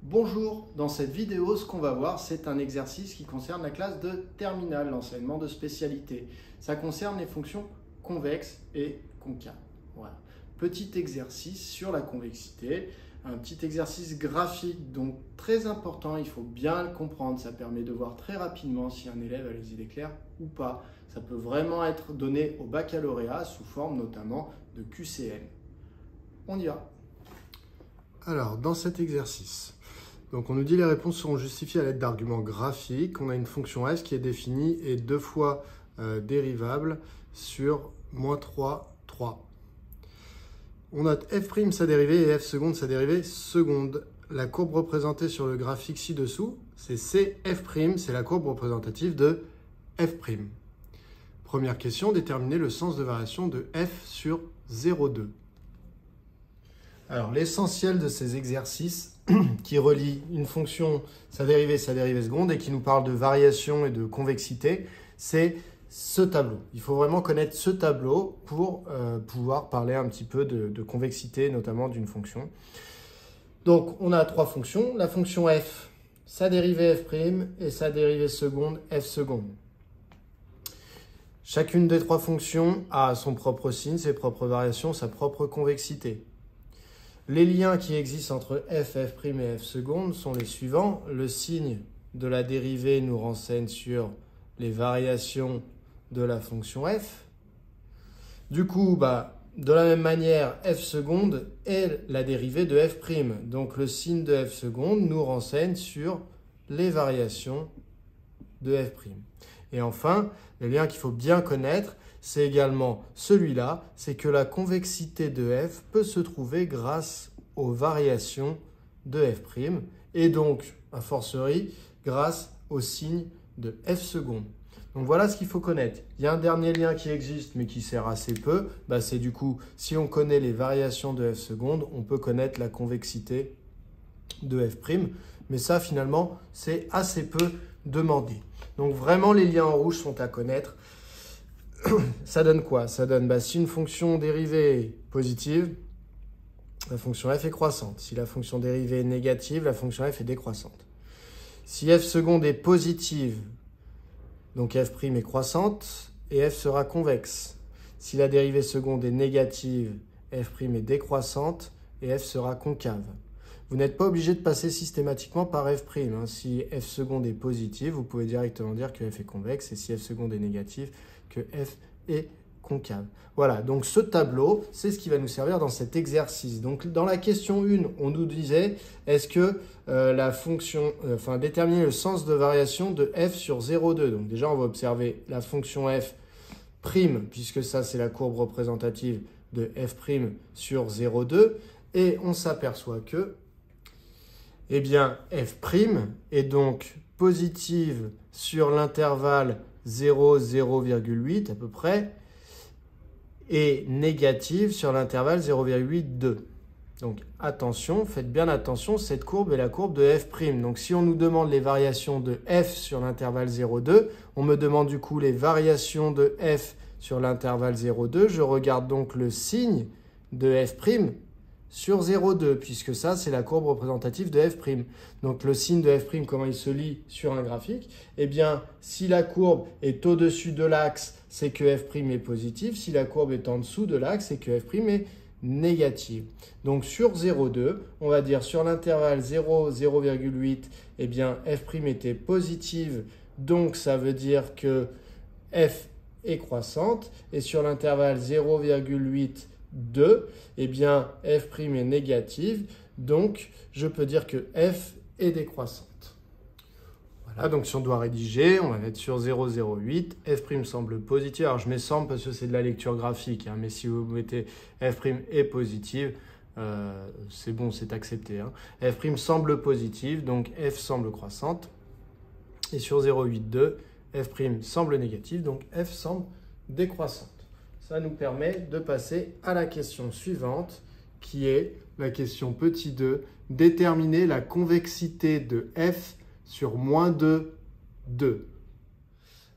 Bonjour, dans cette vidéo, ce qu'on va voir, c'est un exercice qui concerne la classe de terminale, l'enseignement de spécialité. Ça concerne les fonctions convexes et concaves. Voilà. Petit exercice sur la convexité, un petit exercice graphique, donc très important, il faut bien le comprendre. Ça permet de voir très rapidement si un élève a les idées claires ou pas. Ça peut vraiment être donné au baccalauréat sous forme notamment de QCM. On y va. Alors, dans cet exercice, on nous dit les réponses seront justifiées à l'aide d'arguments graphiques. On a une fonction f qui est définie et deux fois dérivable sur moins 3, 3. On note f' sa dérivée et f seconde sa dérivée seconde. La courbe représentée sur le graphique ci-dessous, c'est cf', c'est la courbe représentative de f'. Première question, déterminer le sens de variation de f sur 0,2. Alors, l'essentiel de ces exercices qui relient une fonction, sa dérivée seconde, et qui nous parle de variation et de convexité, c'est ce tableau. Il faut vraiment connaître ce tableau pour pouvoir parler un petit peu de convexité, notamment d'une fonction. Donc, on a trois fonctions. La fonction f, sa dérivée f' et sa dérivée seconde, f seconde. Chacune des trois fonctions a son propre signe, ses propres variations, sa propre convexité. Les liens qui existent entre f, f' et f seconde sont les suivants. Le signe de la dérivée nous renseigne sur les variations de la fonction f. Du coup, de la même manière, f seconde est la dérivée de f'. Donc le signe de f seconde nous renseigne sur les variations de f'. Et enfin, le lien qu'il faut bien connaître, c'est également celui-là, c'est que la convexité de f peut se trouver grâce aux variations de f', et donc, a fortiori, grâce au signe de f seconde. Donc voilà ce qu'il faut connaître. Il y a un dernier lien qui existe, mais qui sert assez peu, c'est du coup, si on connaît les variations de f seconde, on peut connaître la convexité de f', mais ça, finalement, c'est assez peu demandé. Donc vraiment, les liens en rouge sont à connaître. Ça donne quoi? Ça donne, si une fonction dérivée est positive, la fonction f est croissante. Si la fonction dérivée est négative, la fonction f est décroissante. Si f seconde est positive, donc f' est croissante et f sera convexe. Si la dérivée seconde est négative, f' est décroissante et f sera concave. Vous n'êtes pas obligé de passer systématiquement par f'. Si f seconde est positive, vous pouvez directement dire que f est convexe, et si f seconde est négative, que f est concave. Voilà, donc ce tableau, c'est ce qui va nous servir dans cet exercice. Donc dans la question 1, on nous disait, est-ce que la fonction, déterminer le sens de variation de f sur 0,2. Donc déjà, on va observer la fonction f', puisque ça, c'est la courbe représentative de f' sur 0,2. Et on s'aperçoit que f' est donc positive sur l'intervalle 0, 0,8 à peu près, et négative sur l'intervalle 0,82. Donc attention, faites bien attention, cette courbe est la courbe de f'. Donc si on nous demande les variations de f sur l'intervalle 0,2, on me demande du coup les variations de f sur l'intervalle 0,2. Je regarde donc le signe de f' sur 0,2, puisque ça, c'est la courbe représentative de f'. Donc, le signe de f', comment il se lit sur un graphique? Si la courbe est au-dessus de l'axe, c'est que f' est positif. Si la courbe est en dessous de l'axe, c'est que f' est négative. Donc, sur 0,2, on va dire sur l'intervalle 0, 0,8, f' était positive. Donc, ça veut dire que f est croissante. Et sur l'intervalle 0,8, 2, f' est négative, donc je peux dire que f est décroissante. Voilà, donc si on doit rédiger, on va mettre sur 0,08, f' semble positive. Alors je mets semble parce que c'est de la lecture graphique, mais si vous mettez f' est positive, c'est bon, c'est accepté. F' semble positive, donc f semble croissante. Et sur 0,82, f' semble négative, donc f semble décroissante. Ça nous permet de passer à la question suivante, qui est la question petit 2, déterminer la convexité de f sur moins 2, 2.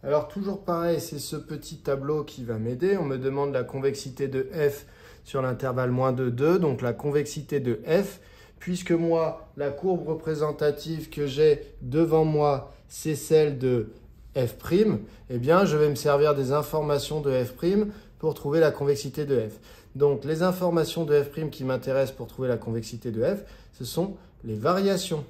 Alors toujours pareil, c'est ce petit tableau qui va m'aider. On me demande la convexité de f sur l'intervalle moins 2, 2, donc la convexité de f, puisque moi, la courbe représentative que j'ai devant moi, c'est celle de f', eh bien, je vais me servir des informations de f' pour trouver la convexité de f. Donc, les informations de f' qui m'intéressent pour trouver la convexité de f, ce sont les variations.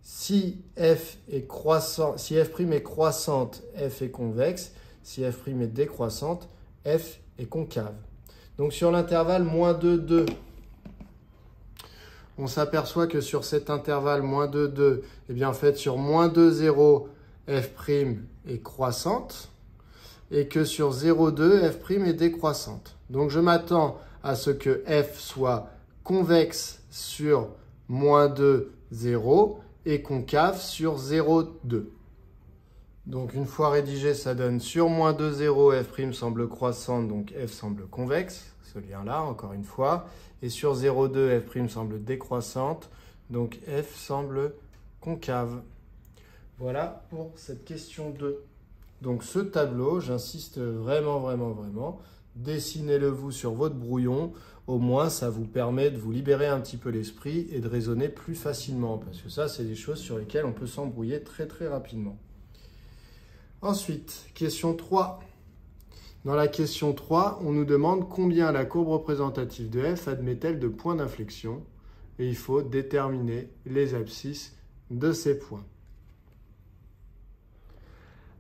Si f' est croissante, f est convexe. Si f' est décroissante, f est concave. Donc, sur l'intervalle -2, 2, on s'aperçoit que sur cet intervalle -2, 2, eh bien, en fait, sur -2, 0, f' est croissante et que sur 0, 2, f' est décroissante. Donc, je m'attends à ce que f soit convexe sur -2, 0 et concave sur 0, 2. Donc, une fois rédigé, ça donne sur -2, 0, f' semble croissante, donc f semble convexe, ce lien-là, encore une fois. Et sur 0, 2, f' semble décroissante, donc f semble concave. Voilà pour cette question 2. Donc, ce tableau, j'insiste vraiment, dessinez-le vous sur votre brouillon. Au moins, ça vous permet de vous libérer un petit peu l'esprit et de raisonner plus facilement. Parce que ça, c'est des choses sur lesquelles on peut s'embrouiller très rapidement. Ensuite, question 3. Dans la question 3, on nous demande combien la courbe représentative de f admet-elle de points d'inflexion. Et il faut déterminer les abscisses de ces points.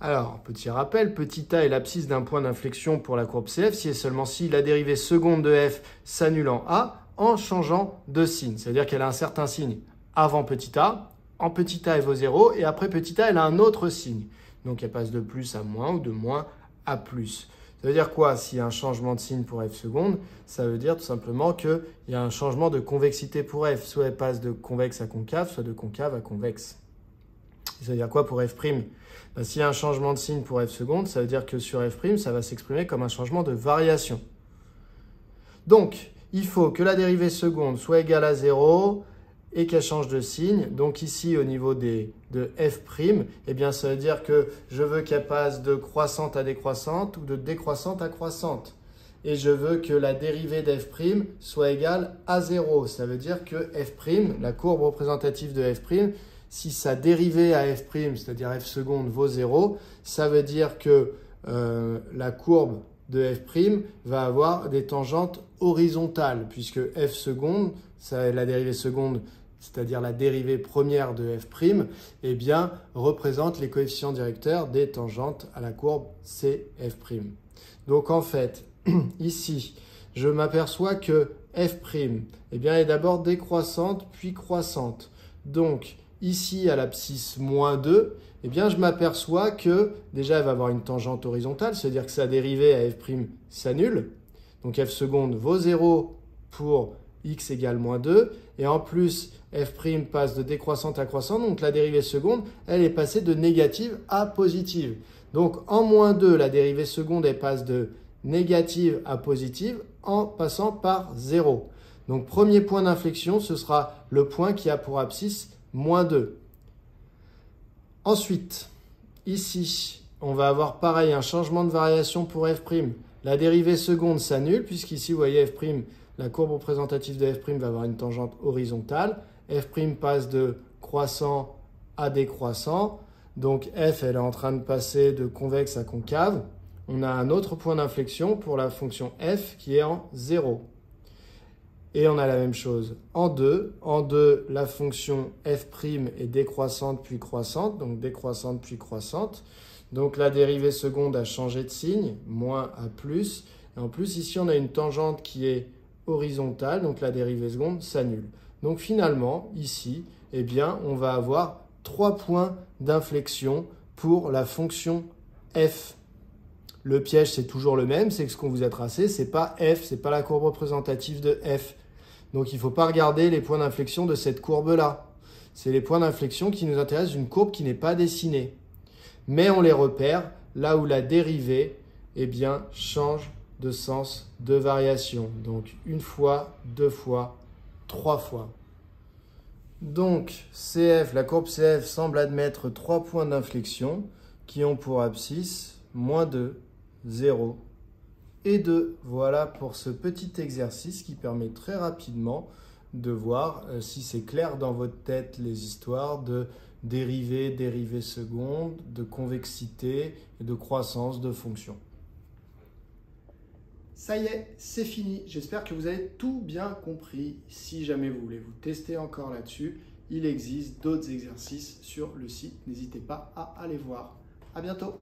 Alors, petit rappel, petit a est l'abscisse d'un point d'inflexion pour la courbe CF si et seulement si la dérivée seconde de f s'annule en a en changeant de signe. C'est-à-dire qu'elle a un certain signe avant petit a, en petit a elle vaut 0 et après petit a elle a un autre signe. Donc elle passe de plus à moins ou de moins à plus. Ça veut dire quoi s'il y a un changement de signe pour f seconde? Ça veut dire tout simplement qu'il y a un changement de convexité pour f. Soit elle passe de convexe à concave, soit de concave à convexe. Ça veut dire quoi pour f'? Ben, s'il y a un changement de signe pour f seconde, ça veut dire que sur f', ça va s'exprimer comme un changement de variation. Donc, il faut que la dérivée seconde soit égale à 0 et qu'elle change de signe. Donc ici, au niveau de f', eh bien, ça veut dire que je veux qu'elle passe de croissante à décroissante ou de décroissante à croissante. Et je veux que la dérivée d'f' soit égale à 0. Ça veut dire que f', la courbe représentative de f', si sa dérivée à f', c'est-à-dire f seconde, vaut 0, ça veut dire que la courbe de f' va avoir des tangentes horizontales, puisque f seconde, la dérivée seconde, c'est-à-dire la dérivée première de f', eh bien, représente les coefficients directeurs des tangentes à la courbe CF'. Donc en fait, ici, je m'aperçois que f' eh bien, est d'abord décroissante puis croissante. Donc, ici, à l'abscisse -2, eh bien, je m'aperçois que, déjà, elle va avoir une tangente horizontale, c'est-à-dire que sa dérivée à f' s'annule. Donc, f seconde vaut 0 pour x égale -2. Et en plus, f' passe de décroissante à croissante, donc la dérivée seconde, elle est passée de négative à positive. Donc, en -2, la dérivée seconde, elle passe de négative à positive en passant par 0. Donc, premier point d'inflexion, ce sera le point qui a pour abscisse -2. Ensuite, ici, on va avoir pareil, un changement de variation pour f'. La dérivée seconde s'annule, puisqu'ici, vous voyez, f', la courbe représentative de f' va avoir une tangente horizontale. F' passe de croissant à décroissant. Donc, f, elle est en train de passer de convexe à concave. On a un autre point d'inflexion pour la fonction f qui est en 0. Et on a la même chose en 2. En 2, la fonction f' est décroissante puis croissante, donc décroissante puis croissante. Donc la dérivée seconde a changé de signe, moins à plus. Et en plus, ici, on a une tangente qui est horizontale, donc la dérivée seconde s'annule. Donc finalement, ici, eh bien, on va avoir 3 points d'inflexion pour la fonction f. Le piège, c'est toujours le même, c'est que ce qu'on vous a tracé, c'est pas f, c'est pas la courbe représentative de f. Donc, il ne faut pas regarder les points d'inflexion de cette courbe-là. C'est les points d'inflexion qui nous intéressent d'une courbe qui n'est pas dessinée. Mais on les repère là où la dérivée, eh bien, change de sens de variation. Donc, une fois, 2 fois, 3 fois. Donc, CF, la courbe CF semble admettre 3 points d'inflexion qui ont pour abscisse -2, 0 et 2. Voilà pour ce petit exercice qui permet très rapidement de voir si c'est clair dans votre tête les histoires de dérivées, dérivées secondes, de convexité et de croissance de fonctions. Ça y est, c'est fini. J'espère que vous avez tout bien compris. Si jamais vous voulez vous tester encore là-dessus, il existe d'autres exercices sur le site. N'hésitez pas à aller voir. À bientôt.